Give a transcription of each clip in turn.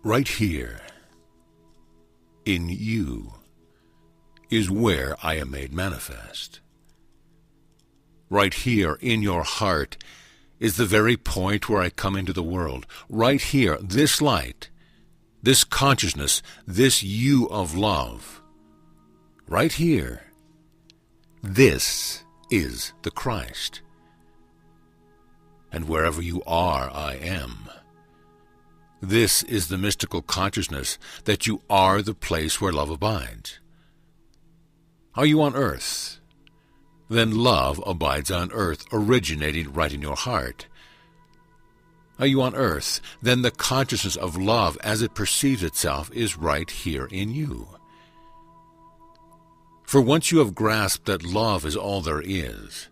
Right here, in you, is where I am made manifest. Right here, in your heart, is the very point where I come into the world. Right here, this light, this consciousness, this you of love. Right here, this is the Christ. And wherever you are, I am. This is the mystical consciousness that you are the place where love abides. Are you on earth? Then love abides on earth, originating right in your heart. Are you on earth? Then the consciousness of love as it perceives itself is right here in you. For once you have grasped that love is all there is,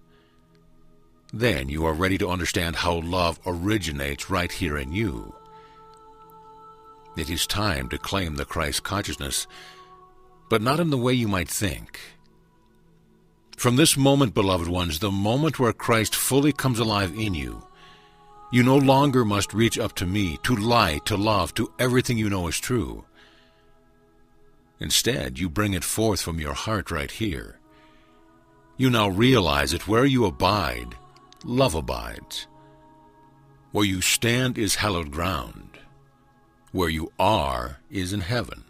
then you are ready to understand how love originates right here in you. It is time to claim the Christ consciousness, but not in the way you might think. From this moment, beloved ones, the moment where Christ fully comes alive in you, you no longer must reach up to me, to light, to love, to everything you know is true. Instead, you bring it forth from your heart right here. You now realize that where you abide, love abides. Where you stand is hallowed ground. Where you are is in heaven.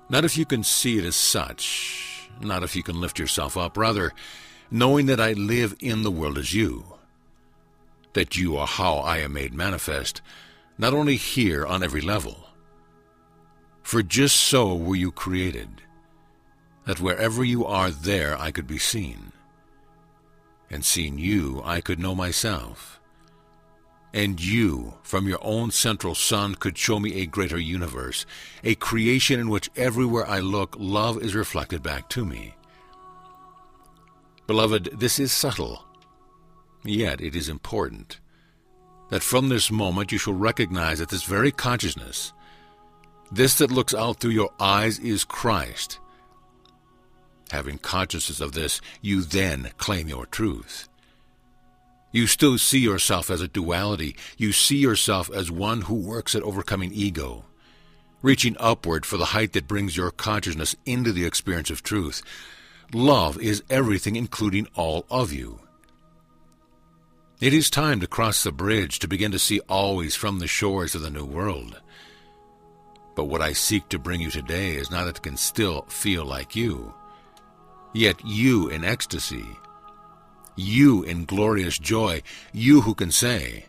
Not if you can see it as such, not if you can lift yourself up, rather, knowing that I live in the world as you, that you are how I am made manifest, not only here on every level. For just so were you created, that wherever you are there I could be seen, and seeing you I could know myself. And you, from your own central sun, could show me a greater universe, a creation in which everywhere I look, love is reflected back to me. Beloved, this is subtle, yet it is important, that from this moment you shall recognize that this very consciousness, this that looks out through your eyes, is Christ. Having consciousness of this, you then claim your truth. You still see yourself as a duality. You see yourself as one who works at overcoming ego, reaching upward for the height that brings your consciousness into the experience of truth. Love is everything, including all of you. It is time to cross the bridge, to begin to see always from the shores of the new world. But what I seek to bring you today is not that it can still feel like you, yet you in ecstasy, you in glorious joy, you who can say,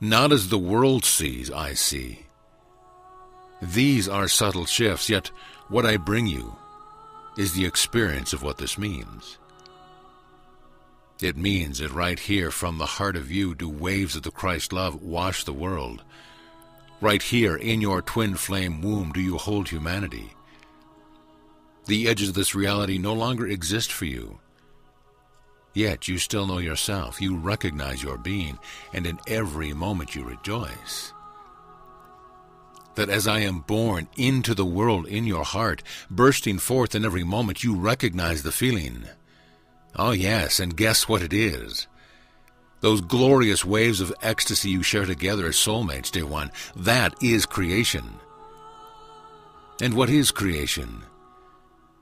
not as the world sees, I see. These are subtle shifts, yet what I bring you is the experience of what this means. It means that right here from the heart of you do waves of the Christ love wash the world. Right here in your twin flame womb do you hold humanity. The edges of this reality no longer exist for you. Yet you still know yourself, you recognize your being, and in every moment you rejoice. That as I am born into the world in your heart, bursting forth in every moment, you recognize the feeling. Oh yes, and guess what it is? Those glorious waves of ecstasy you share together as soulmates, dear one, that is creation. And what is creation?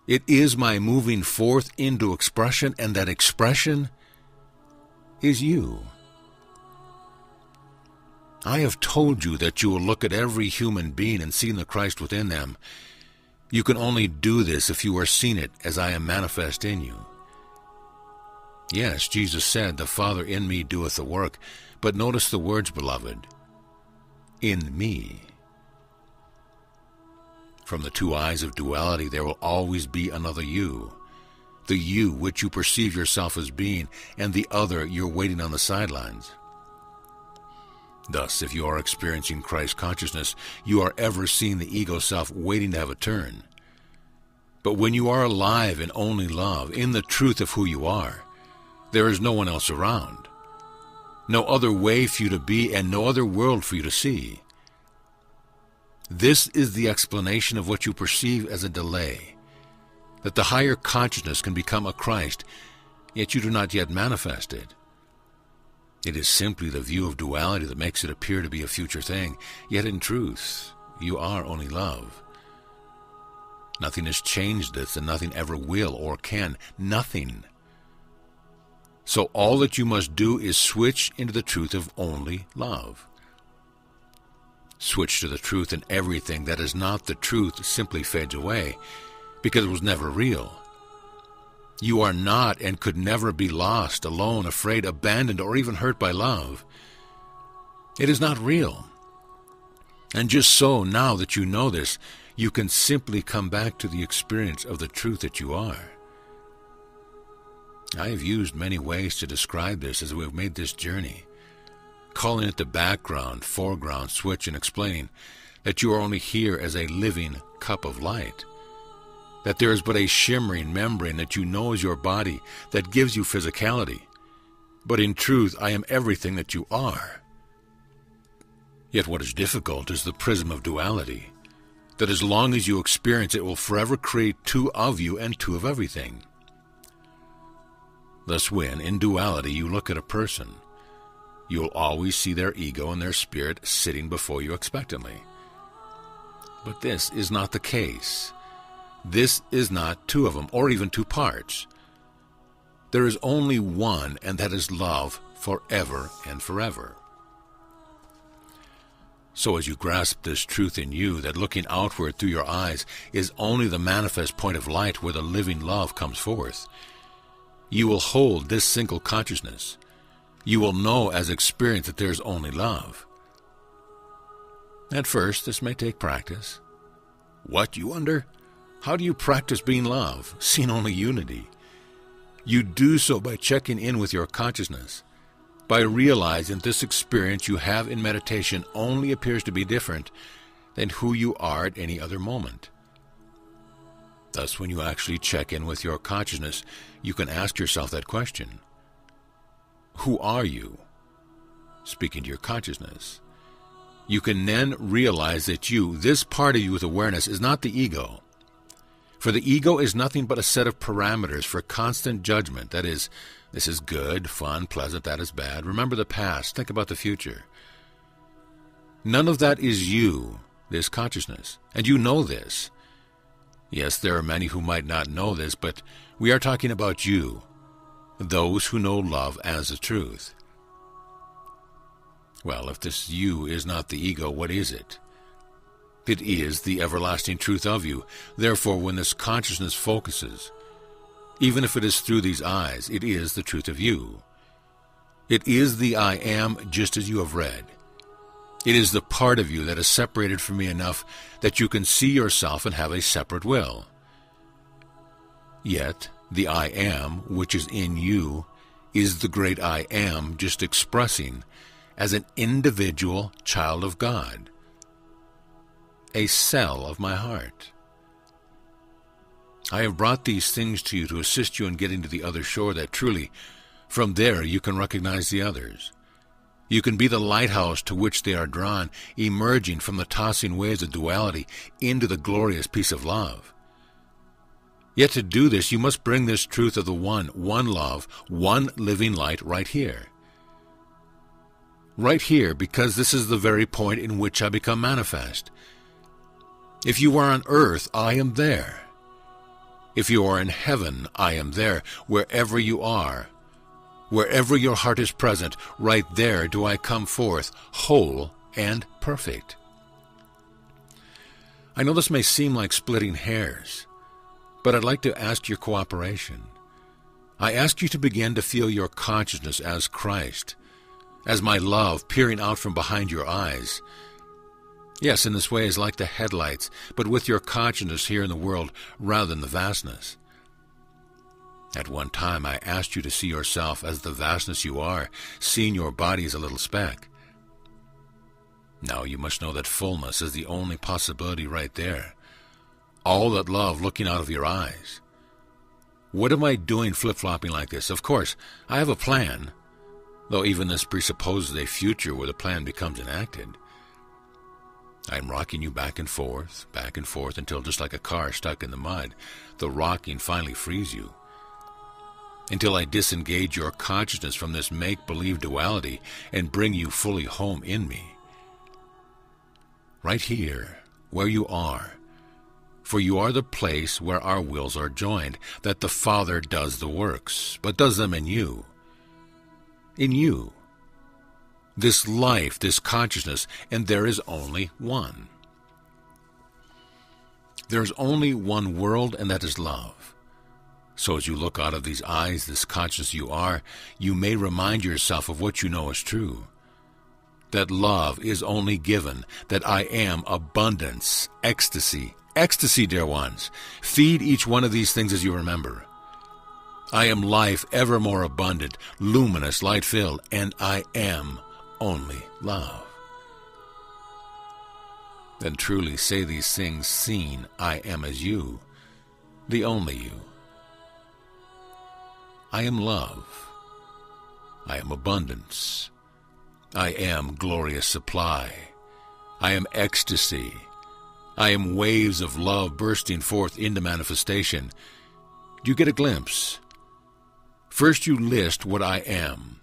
It is my moving forth into expression, and that expression is you. I have told you that you will look at every human being and see the Christ within them. You can only do this if you are seen it as I am manifest in you. Yes, Jesus said, the Father in me doeth the work, but notice the words, beloved, in me. From the two eyes of duality there will always be another you, the you which you perceive yourself as being, and the other you're waiting on the sidelines. Thus, if you are experiencing Christ consciousness, you are ever seeing the ego self waiting to have a turn. But when you are alive in only love, in the truth of who you are, there is no one else around, no other way for you to be, and no other world for you to see. This is the explanation of what you perceive as a delay, that the higher consciousness can become a Christ, yet you do not yet manifest it. It is simply the view of duality that makes it appear to be a future thing, yet in truth, you are only love. Nothing has changed this, and nothing ever will or can. Nothing. So all that you must do is switch into the truth of only love. Switch to the truth, and everything that is not the truth simply fades away, because it was never real. You are not and could never be lost, alone, afraid, abandoned, or even hurt by love. It is not real. And just so, now that you know this, you can simply come back to the experience of the truth that you are. I have used many ways to describe this as we have made this journey, calling it the background, foreground switch, and explaining that you are only here as a living cup of light, that there is but a shimmering membrane that you know is your body that gives you physicality, but in truth I am everything that you are. Yet what is difficult is the prism of duality, that as long as you experience it will forever create two of you and two of everything. Thus when, in duality, you look at a person, you will always see their ego and their spirit sitting before you expectantly. But this is not the case. This is not two of them, or even two parts. There is only one, and that is love forever and forever. So as you grasp this truth in you, that looking outward through your eyes is only the manifest point of light where the living love comes forth, you will hold this single consciousness. You will know as experience that there is only love. At first, this may take practice. What, you wonder? How do you practice being love, seeing only unity? You do so by checking in with your consciousness, by realizing this experience you have in meditation only appears to be different than who you are at any other moment. Thus, when you actually check in with your consciousness, you can ask yourself that question. Who are you? Speaking to your consciousness. You can then realize that you, this part of you with awareness, is not the ego. For the ego is nothing but a set of parameters for constant judgment. That is, this is good, fun, pleasant, that is bad. Remember the past, think about the future. None of that is you, this consciousness, and you know this. Yes, there are many who might not know this, but we are talking about you, those who know love as the truth. Well, if this you is not the ego, what is it? It is the everlasting truth of you. Therefore, when this consciousness focuses, even if it is through these eyes, it is the truth of you. It is the I am, just as you have read. It is the part of you that is separated from me enough that you can see yourself and have a separate will. Yet, the I am, which is in you, is the great I am just expressing as an individual child of God, a cell of my heart. I have brought these things to you to assist you in getting to the other shore, that truly, from there you can recognize the others. You can be the lighthouse to which they are drawn, emerging from the tossing waves of duality into the glorious peace of love. Yet to do this, you must bring this truth of the one love, one living light right here. Right here, because this is the very point in which I become manifest. If you are on earth, I am there. If you are in heaven, I am there. Wherever you are, wherever your heart is present, right there do I come forth, whole and perfect. I know this may seem like splitting hairs, but I'd like to ask your cooperation. I ask you to begin to feel your consciousness as Christ, as my love peering out from behind your eyes. Yes, in this way is like the headlights, but with your consciousness here in the world rather than the vastness. At one time I asked you to see yourself as the vastness you are, seeing your body as a little speck. Now you must know that fullness is the only possibility right there. All that love looking out of your eyes. What am I doing flip-flopping like this? Of course, I have a plan, though even this presupposes a future where the plan becomes enacted. I am rocking you back and forth, until just like a car stuck in the mud, the rocking finally frees you. until I disengage your consciousness from this make-believe duality and bring you fully home in me. Right here, where you are, for you are the place where our wills are joined, that the Father does the works, but does them in you. In you. This life, this consciousness, and there is only one. There is only one world, and that is love. So as you look out of these eyes, this consciousness you are, you may remind yourself of what you know is true. That love is only given, that I am abundance, ecstasy. Ecstasy, dear ones. Feed each one of these things as you remember. I am life ever more abundant, luminous, light-filled, and I am only love. Then truly say these things seen, I am as you, the only you. I am love. I am abundance. I am glorious supply. I am ecstasy. I am waves of love bursting forth into manifestation. Do you get a glimpse? First you list what I am.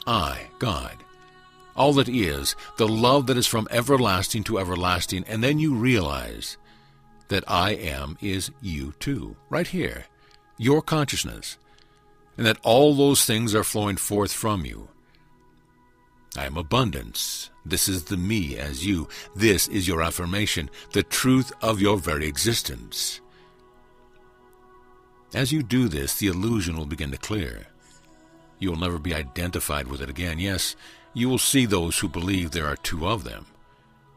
I, God. All that is, the love that is from everlasting to everlasting, and then you realize that I am is you too, right here, your consciousness, and that all those things are flowing forth from you. I am abundance. This is the me as you. This is your affirmation, the truth of your very existence. As you do this, the illusion will begin to clear. You will never be identified with it again. Yes, you will see those who believe there are two of them,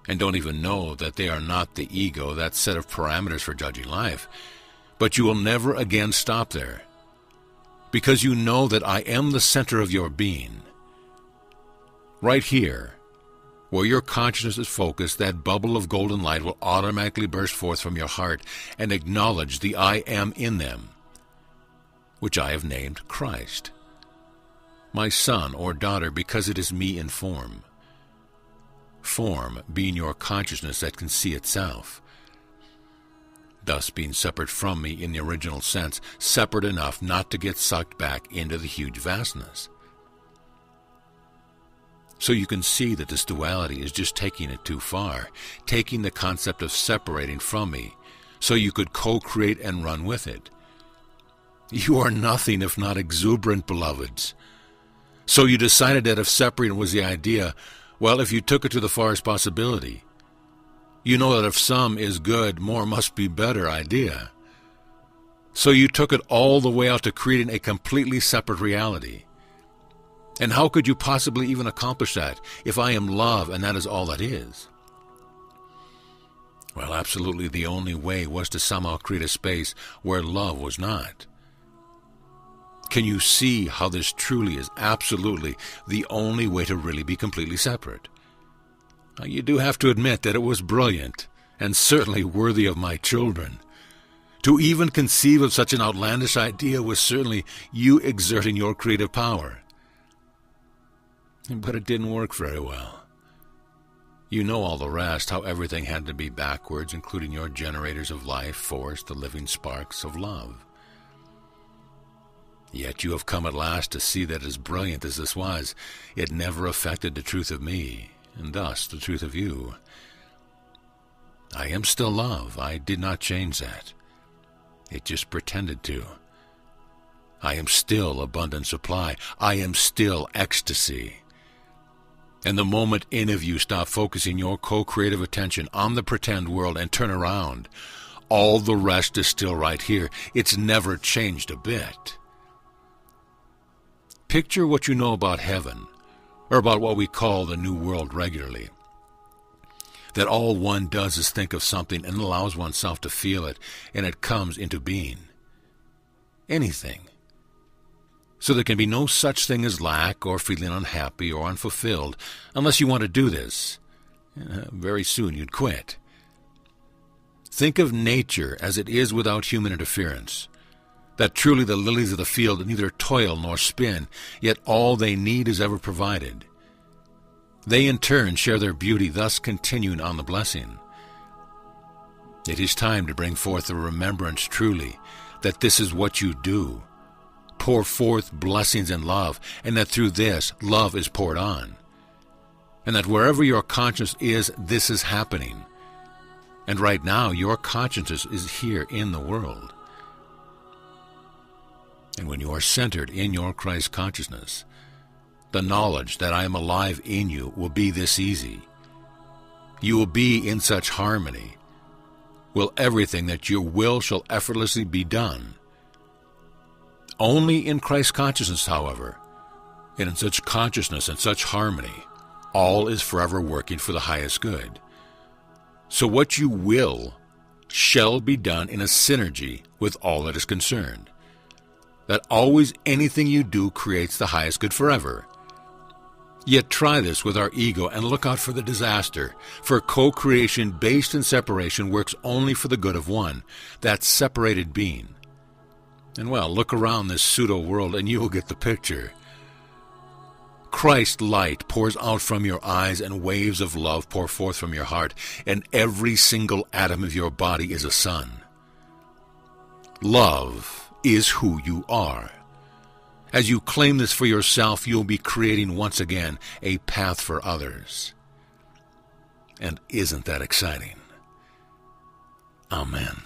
and don't even know that they are not the ego, that set of parameters for judging life. But you will never again stop there, because you know that I am the center of your being. Right here, where your consciousness is focused, that bubble of golden light will automatically burst forth from your heart and acknowledge the I am in them, which I have named Christ, my son or daughter, because it is me in form. Form being your consciousness that can see itself, thus being separate from me in the original sense, separate enough not to get sucked back into the huge vastness. So you can see that this duality is just taking it too far, taking the concept of separating from me, so you could co-create and run with it. You are nothing if not exuberant, beloveds. So you decided that if separating was the idea, well, if you took it to the farthest possibility, you know that if some is good, more must be better idea. So you took it all the way out to creating a completely separate reality. And how could you possibly even accomplish that if I am love and that is all that is? Well, absolutely the only way was to somehow create a space where love was not. Can you see how this truly is absolutely the only way to really be completely separate? Now, you do have to admit that it was brilliant and certainly worthy of my children. To even conceive of such an outlandish idea was certainly you exerting your creative power. But it didn't work very well. You know all the rest, how everything had to be backwards, including your generators of life force, the living sparks of love. Yet you have come at last to see that as brilliant as this was, it never affected the truth of me, and thus the truth of you. I am still love. I did not change that. It just pretended to. I am still abundant supply. I am still ecstasy. And the moment any of you stop focusing your co-creative attention on the pretend world and turn around, all the rest is still right here. It's never changed a bit. Picture what you know about heaven, or about what we call the new world regularly. That all one does is think of something and allows oneself to feel it, and it comes into being. Anything. So there can be no such thing as lack or feeling unhappy or unfulfilled unless you want to do this. Very soon you'd quit. Think of nature as it is without human interference. That truly the lilies of the field neither toil nor spin, yet all they need is ever provided. They in turn share their beauty, thus continuing on the blessing. It is time to bring forth the remembrance truly that this is what you do. pour forth blessings and love, and that through this, love is poured on. And that wherever your consciousness is, this is happening. And right now, your consciousness is here in the world. And when you are centered in your Christ consciousness, the knowledge that I am alive in you will be this easy. You will be in such harmony. Will everything that you will shall effortlessly be done. Only in Christ consciousness, however, and in such consciousness and such harmony, all is forever working for the highest good. So what you will shall be done in a synergy with all that is concerned. That always anything you do creates the highest good forever. Yet try this with our ego and look out for the disaster, for co-creation based in separation works only for the good of one, that separated being. And well, look around this pseudo-world and you will get the picture. Christ's light pours out from your eyes and waves of love pour forth from your heart, and every single atom of your body is a sun. Love is who you are. As you claim this for yourself, you'll be creating once again a path for others. And isn't that exciting? Amen.